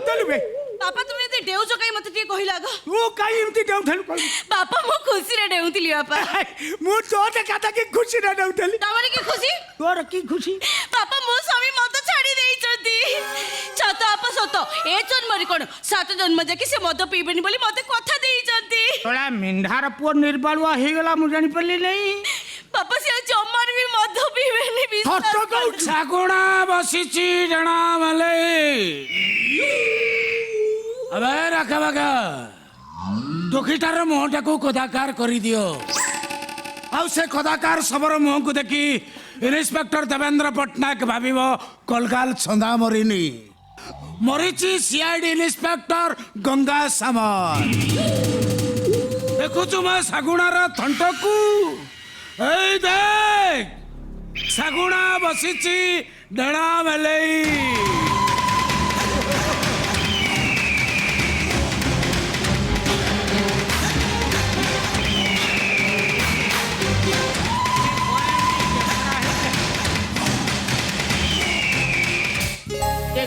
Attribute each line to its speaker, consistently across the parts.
Speaker 1: देलु बे
Speaker 2: बापा तुम ये डेउच कहीं मत टे कहला गो
Speaker 1: तू काई एमती डाउथलु
Speaker 2: बापा मो खुशी रे डेउतिली बापा
Speaker 1: मु तो देखा कि खुशी ना डाउथली
Speaker 2: तमरे की खुशी
Speaker 1: तोर की खुशी
Speaker 2: बापा मो स्वामी मत छाड़ी देई चंदी छत आपा सत ए जन्म रे कोन सात जन्म जाके से मद पीबेनी बोली मते कथा देई चंदी
Speaker 1: तोला मिंधार पुओ निर्बालुआ हे गेला मु जानि पल्ली नहीं
Speaker 2: बापा से जम्मर भी मद पीबेनी विश्वास
Speaker 1: हट को
Speaker 3: सागुणा बसिची जणा मले अबे रखा बगा दुखीटार मुहटा को कदाकार करी दियो आउ से कदाकार सबर मुह को देखी इन्स्पेक्टर देवेंद्र पट्टनायक भाविबो कलगाल छंदा मरिनी मरीची सीआईडी इन्स्पेक्टर गंगा सामर देखु मैं सागुणार थंटकू ए देख सागुणा बसिची डणा मेलई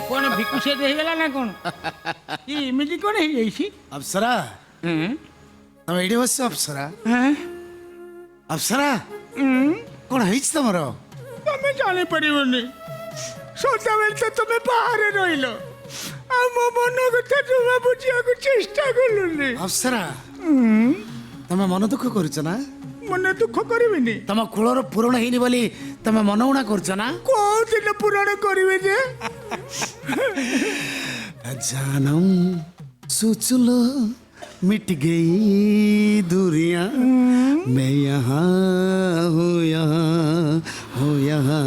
Speaker 1: कौन भिकुसे देगला ना कौन ई इमिली कौन है ऐसी
Speaker 3: अप्सरा तुम एडी बस अप्सरा अप्सरा कौन है तुमर
Speaker 1: तमे जाने परिबनी सोता बेल तो तुमे बाहर रहिलो आ मो मन कथा तुमे बुझिया को चेष्टा करलुनी
Speaker 3: अप्सरा तुम मन दुख करुच ना
Speaker 1: मन दुख करबिनी
Speaker 3: तुम कूलर पूरण ହେଇନି ବୋଲି तुम मन उणा करुच ना
Speaker 1: को दिन पूरण करिवे जे
Speaker 3: जानम सोच लो मिट गई दूरियां मैं यहाँ हूँ यहाँ हूँ यहाँ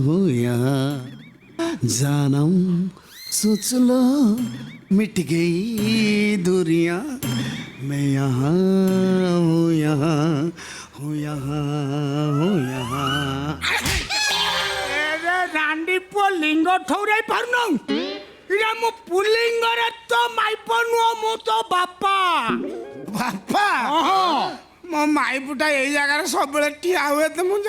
Speaker 3: हूँ यहाँ जानम सोच लो मिट गई दूरियां मैं यहाँ हूँ यहाँ हूँ यहाँ हूँ यहाँ
Speaker 1: एरे रांडी पो लिंग ठौराई पारनु इरा मु पुलिंग रे तो माइपनु मु तो बापा
Speaker 3: बापा
Speaker 1: ओहो
Speaker 3: मो माई पुटा यही जगह सब ठिया हुए तो